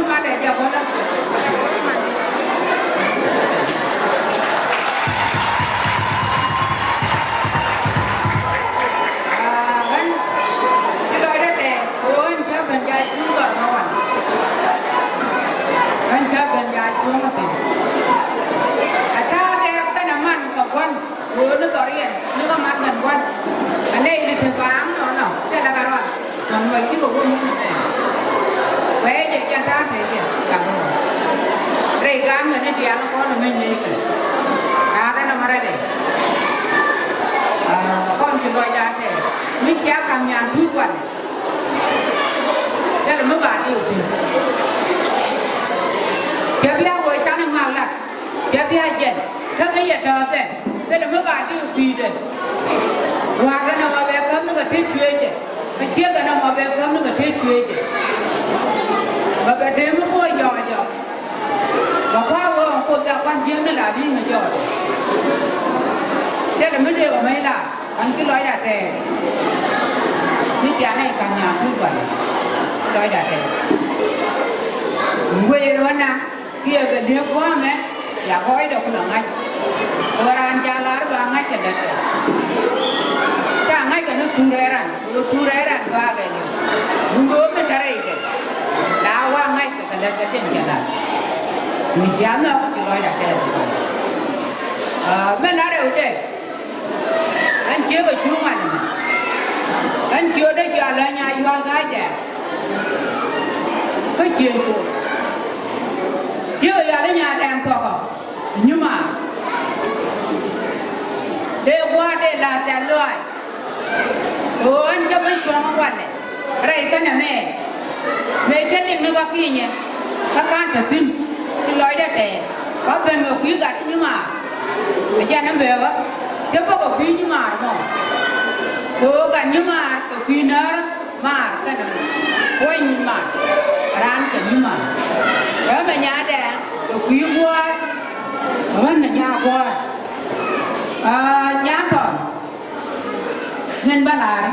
nó mà để cho con đó vẫn cái đôi đó để ôi cho bên dài xuống rồi không ạ vẫn cho bên dài xuống mà tìm ra đây cái nằm ăn của con vừa nó tỏ riêng nó có mặt gần con ở đây thì thực vắng nó thế là cả rồi còn mấy cái của con bé để cho ra thế kìa cả rồi đây gan người này điang con là mình này à đây là mà đây con chỉ gọi ra thế mình chả cầm nhà thứ quần đây là mới bà điều gì cái bia ngồi trong nó ngào lặt cái bia dần thế cái gì đó thế đây là mới bà điều gì đây hoặc là nó mà bé cấm nó có thiết chuyên chứ cái chiếc là nó mà bé cấm nó có thiết chuyên chứ mà bé thế mới có giỏi rồi và qua vô cô ta quan chiếc nó là đi mà giỏi thế là mới đều ở mấy là anh cái loại đạt trẻ cái trẻ này càng nhà thứ vậy loại đạt trẻ quê luôn nè kia gần nước quá mẹ là gói được là ngay orang jalan bangai ke dekat. Jangan kena sureran dua kali. Dua mencari ke. Lawa ngai ke dekat jalan. Misalnya aku kalau ada ke. Mana ada udah. Kan juga cuma ni. Kan juga jalannya jual saja. Kecil tu. Dia jalannya ada yang kau. Nhưng mà để qua để là trả lời anh cho bên xuống mà quan này đây cái này mẹ chân định nó có kia nhỉ các con thật tin cái lối đó để có bên người quý gặt nhưng mà bây giờ nó về á chứ có quý nhưng mà đúng không cố gắng nhưng mà cái quý nó mà cái này quay nhưng mà ran cái nhưng mà đó mà nhà để cái quý qua hơn là nhà qua nhà còn nên ba là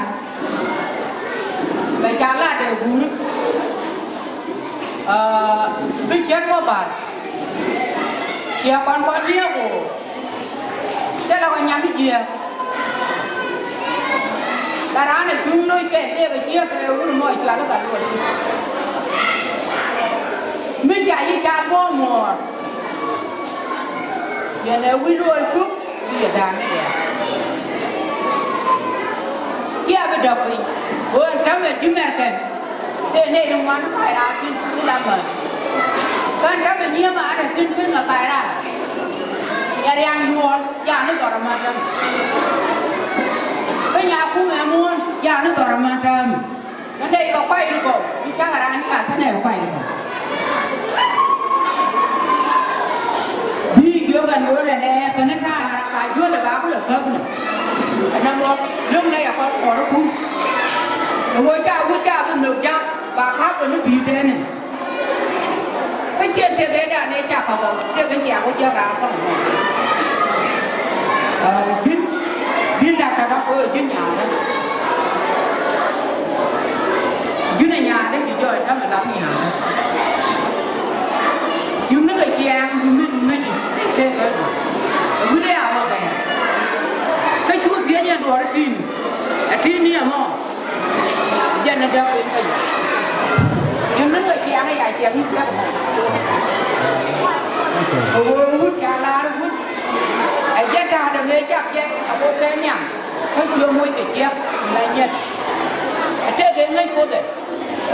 bây giờ là đều vui biết chết có bạn giờ con đi của thế là con nhắm cái gì ta ra này chúng nuôi kẹt đây cái chia cái uống mọi chuyện nó cả luôn mình chạy đi cha có mùa giờ này quý rồi chút bây giờ đang này kia bây giờ thì bữa trắng về chúng mẹ kể thế này đồng nó phải ra xin cứ làm rồi con trắng về nhiều mà để xin là phải ra nhà đi ăn vua nhà nó tỏ ra mà trầm cái nhà cũ mẹ mua nhà nó tỏ ra mà trầm cái đây có quay được không chắc là anh cả thế này có quay được không chưa gần nữa là nè cái nó ra phải chưa là báo được không này năm rồi lúc này là con nó cũng rồi cha cái được cha bà khác của nó bị thế này cái chuyện thế là này cha bảo cái nhà của cha ra không biết đặt đó ở trên nhà đó dưới này nhà đấy thì chơi đó mà làm nhà chúng nó cái kia mình thế rồi cứ để à vậy cái chú kia nhà đồ tin này mà dân nó đâu biết cái nhưng nó người kia hay ai kia biết cái ôi hút trà la đó hút ai chết trà được nghe chắc chứ không có nhá cái chưa mua cái chiếc là nhật thế đến ngay cô đấy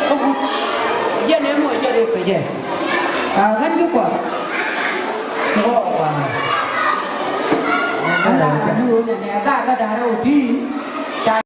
không hút dân em mua cho được cái gì gắn cái quả đó là đưa này ra cái đá đầu tiên